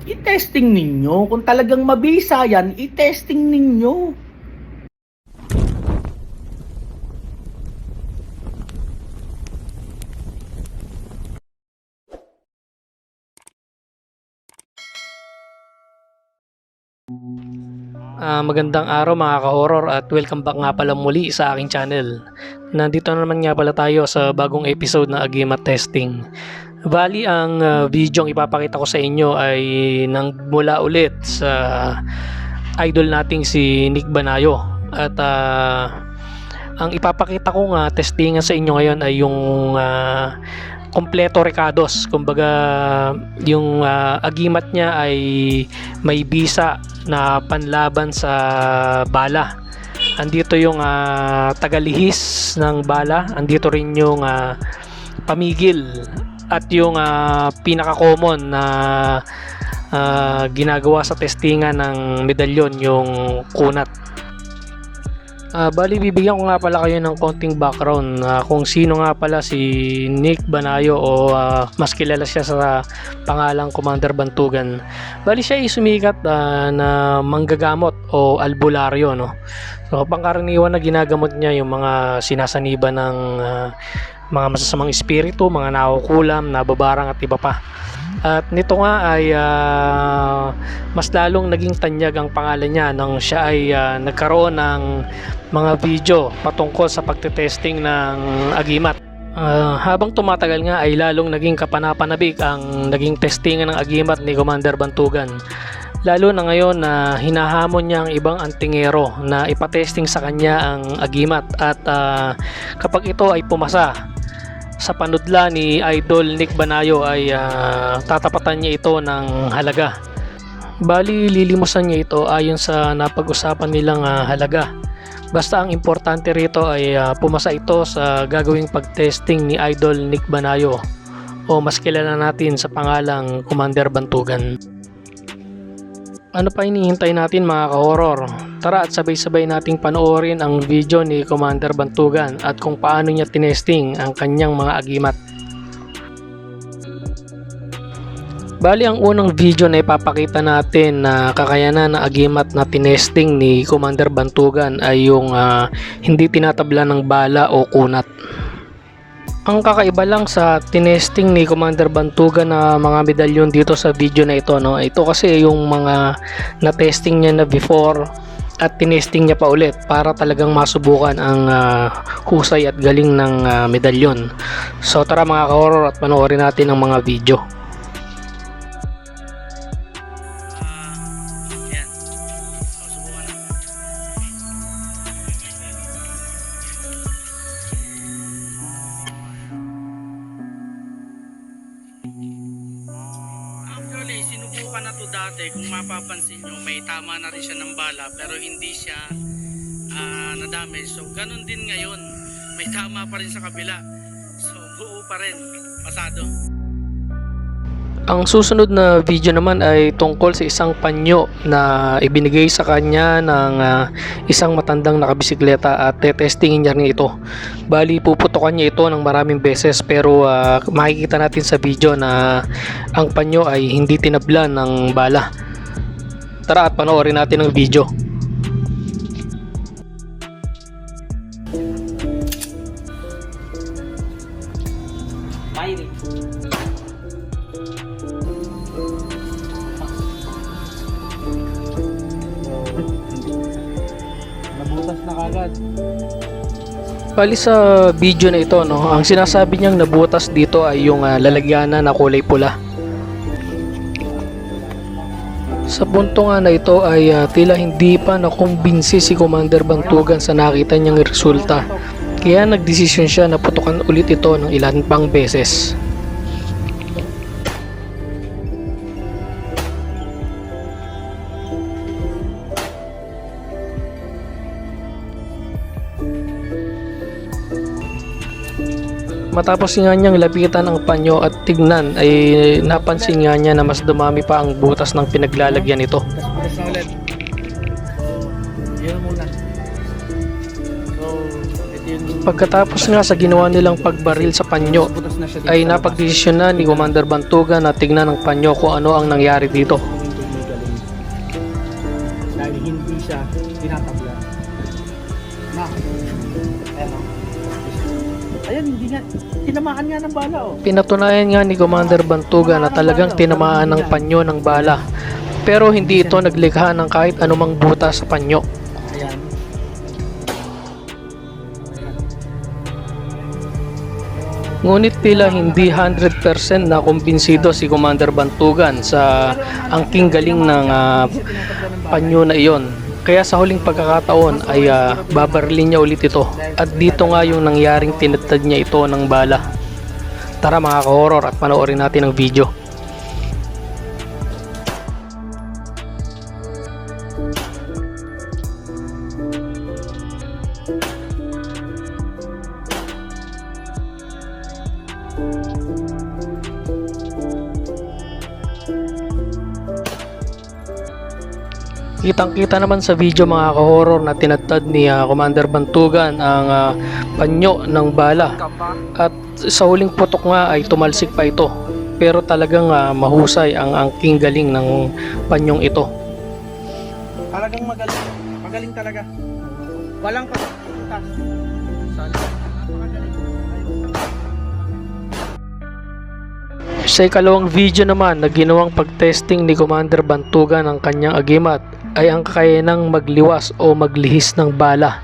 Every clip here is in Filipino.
I-testing ninyo. Kung talagang mabisa yan, i-testing ninyo. Magandang araw mga ka-horror at welcome back nga pala muli sa aking channel. Nandito na naman nga pala tayo sa bagong episode na Agimat Testing. Bali, ang video ang ipapakita ko sa inyo ay nang mula ulit sa idol nating si Nick Banayo. At ang ipapakita ko nga testingan sa inyo ngayon ay yung kompleto recados, kumbaga yung agimat niya ay may bisa na panlaban sa bala. Andito yung tagalihis ng bala, andito rin yung pamigil at yung pinaka-common na ginagawa sa testingan ng medalyon, yung kunat. Bali, bibigyan ko nga pala kayo ng konting background kung sino nga pala si Nick Banayo o mas kilala siya sa pangalang Commander Bantugan. Bali, siya ay sumikat na manggagamot o albularyo, no? So, pangkaraniwan na ginagamot niya yung mga sinasaniba ng mga masasamang espiritu, mga nakukulam, nababarang at iba pa. At nito nga ay mas lalong naging tanyag ang pangalan niya nang siya ay nagkaroon ng mga video patungkol sa pagtetesting ng agimat. Habang tumatagal nga ay lalong naging kapanapanabik ang naging testingan ng agimat ni Commander Bantugan. Lalo na ngayon na hinahamon niya ang ibang antingero na ipatesting sa kanya ang agimat at kapag ito ay pumasa sa panudla ni Idol Nick Banayo ay tatapatan niya ito ng halaga. Bali, lilimusan niya ito ayon sa napag-usapan nilang halaga. Basta ang importante rito ay pumasa ito sa gagawing pagtesting ni Idol Nick Banayo o mas kilala natin sa pangalang Commander Bantugan. Ano pa hinihintay natin mga ka-horror? Tara at sabay-sabay nating panoorin ang video ni Commander Bantugan at kung paano niya tinesting ang kanyang mga agimat. Bali, ang unang video na ipapakita natin na kakayanan na agimat na tinesting ni Commander Bantugan ay yung hindi tinatabla ng bala o kunat. Ang kakaiba lang sa tinesting ni Commander Bantugan na mga medalyon dito sa video na ito, no? Ito kasi yung mga na-testing niya na before at tinesting niya pa ulit para talagang masubukan ang husay at galing ng medalyon. So tara mga ka-horror at panoorin natin ang mga video. Actually, sinubukan na to dati. Kung mapapansin nyo, may tama na rin siya ng bala pero hindi siya na-damage. So, ganun din ngayon. May tama pa rin sa kabila. So, buo pa rin. Pasado. Ang susunod na video naman ay tungkol sa isang panyo na ibinigay sa kanya ng isang matandang nakabisikleta at tetestingin niya rin ito. Bali, puputokan niya ito ng maraming beses pero makikita natin sa video na ang panyo ay hindi tinablan ng bala. Tara at panoorin natin ang video. Nabutas na kagad. Bali sa video na ito, no, ang sinasabi niyang nabutas dito ay yung lalagyanan na kulay pula. Sa punto nga na ito ay tila hindi pa nakumbinsi si Commander Bantugan sa nakita niyang resulta. Kaya nagdesisyon siya na putukan ulit ito ng ilan pang beses. Matapos nga niyang lapitan ang panyo at tignan ay napansin nga niya na mas dumami pa ang butas ng pinaglalagyan nito. Press na ulit. Yun muna. So, ito Pagkatapos nga sa ginawa nilang pagbaril sa panyo, Butas na siya dito ay sa labas. napagdesisyon na ni Commander Bantugan na tignan ng panyo kung ano ang nangyari dito. Dahil hindi siya tinatabla. Na. Ayan, hindi nga. Tinamaan nga ng bala, oh. Pinatunayan nga ni Commander Bantugan na talagang tinamaan ng panyo ng bala, pero hindi ito naglikha ng kahit anumang butas sa panyo. Ayan. Ngunit tila hindi 100% na kumbinsido si Commander Bantugan sa angking galing ng panyo na iyon. Kaya sa huling pagkakataon ay babarilin niya ulit ito. At dito nga yung nangyaring tinatad niya ito ng bala. Tara mga ka-horror at panoorin natin ang video. Kitang-kita naman sa video mga ka-horror na tinatad ni Commander Bantugan ang panyo ng bala, at sa huling putok nga ay tumalsik pa ito, pero talagang mahusay ang angking galing ng panyong ito. Talagang magaling. Magaling talaga. Walang pagkakas. Sa ikalawang video naman na ginawang pag-testing ni Commander Bantugan ng kanyang agimat ay ang kakayanang magliwas o maglihis ng bala.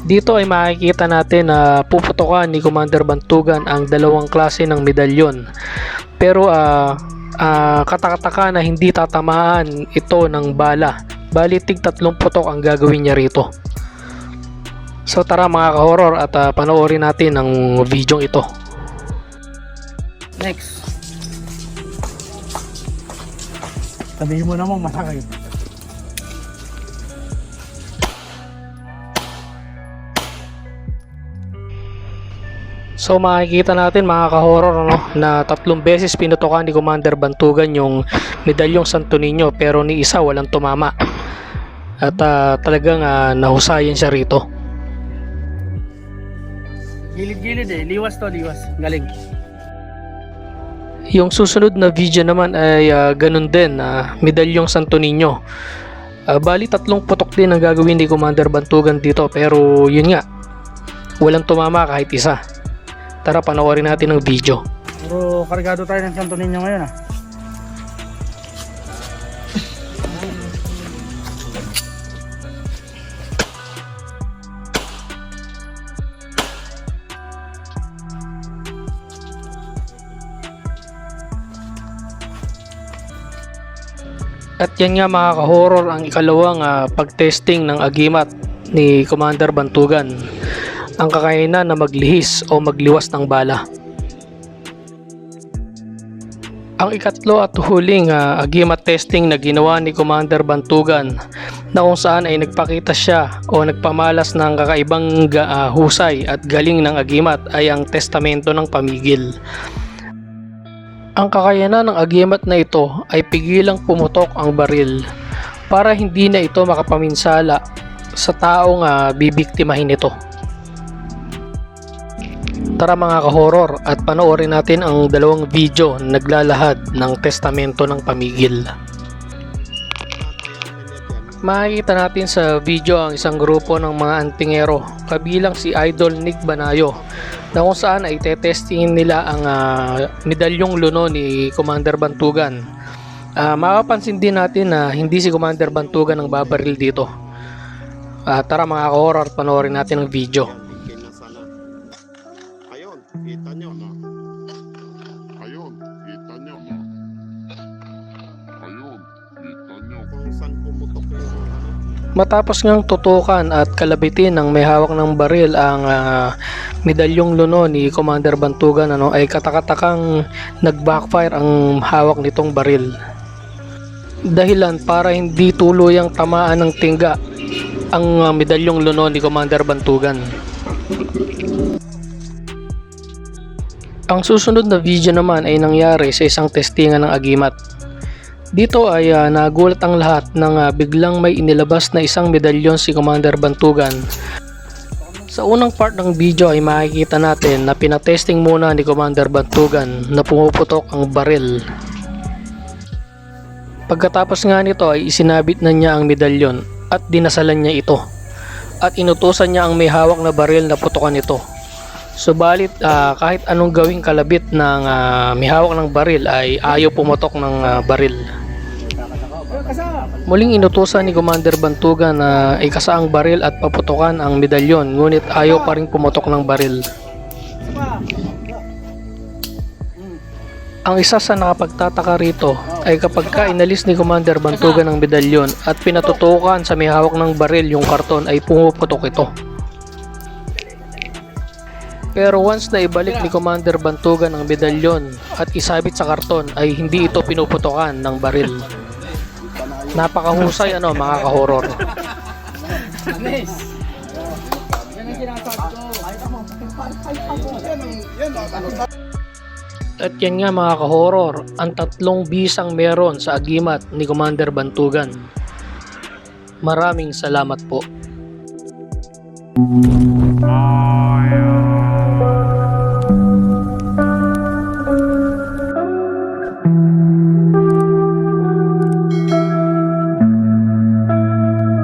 Dito ay makikita natin na puputokan ni Commander Bantugan ang dalawang klase ng medalyon. Pero katakataka na hindi tatamaan ito ng bala. Bali tig 3 putok ang gagawin niya rito. So tara mga ka-horror at panoorin natin ang video ito. Next. Sabihin mo namang masakit. So makikita natin mga ka-horror na 3 beses pinutokan ni Commander Bantugan yung medalyong Santo Niño, pero ni isa walang tumama. At talagang nahusayan siya rito. Gilid-gilid eh. Liwas to, liwas. Galing. Yung susunod na video naman ay ganun din, medalyong Santo Niño. Bali 3 putok din ang gagawin ni Commander Bantugan dito, pero yun nga, walang tumama kahit isa. Tara panoorin natin ang video. Pero kargado tayo ng Santo Niño ngayon ah. At yan nga mga ka-horror ang ikalawang pag-testing ng agimat ni Commander Bantugan, ang kakayanan na maglihis o magliwas ng bala. Ang ikatlo at huling agimat testing na ginawa ni Commander Bantugan, na kung saan ay nagpakita siya o nagpamalas ng kakaibang husay at galing ng agimat, ay ang testamento ng pamigil. Ang kakayanan ng agimat na ito ay pigilang pumutok ang baril para hindi na ito makapaminsala sa taong bibiktimahin nito. Tara mga ka-horror at panoorin natin ang 2 video na naglalahad ng testamento ng pamigil. Makikita natin sa video ang isang grupo ng mga antingero, kabilang si Idol Nick Banayo, na kung saan ay tetestingin nila ang medalyong luno ni Commander Bantugan. Makapansin din natin na hindi si Commander Bantugan ang babaril dito. Tara mga ka-horror, panoorin natin ang video. Ayun, kita nyo na. Ayun, kita nyo na. Ayun, kita nyo. Kung saan pumutok yung Matapos ngang tutukan at kalabitin ng may hawak ng baril ang medalyong luno ni Commander Bantugan, ay katakatakang nag-backfire ang hawak nitong baril. Dahilan para hindi tuluyang tamaan ng tingga ang medalyong luno ni Commander Bantugan. Ang susunod na video naman ay nangyari sa isang testingan ng agimat. Dito ay nagulat ang lahat nang biglang may inilabas na isang medalyon si Commander Bantugan Sa unang part ng video ay makikita natin na pinatesting muna ni Commander Bantugan na pumuputok ang baril. Pagkatapos nga nito ay isinabit na niya ang medalyon at dinasalan niya ito. At inutusan niya ang may hawak na baril na putukan ito. Subalit kahit anong gawing kalabit ng may hawak ng baril ay ayaw pumutok ng baril. Muling inutusan ni Commander Bantugan na ikasa ang baril at paputukan ang medalyon, ngunit ayaw pa rin pumutok ng baril. Ang isa sa nakapagtataka rito ay kapag inalis ni Commander Bantugan ang medalyon at pinatutukan sa may hawak ng baril yung karton ay pumuputok ito. Pero once na ibalik ni Commander Bantugan ang medalyon at isabit sa karton ay hindi ito pinuputokan ng baril. Napakahusay mga ka-horror. At yan nga mga ka-horror, ang 3 bisang meron sa agimat ni Commander Bantugan. Maraming salamat po.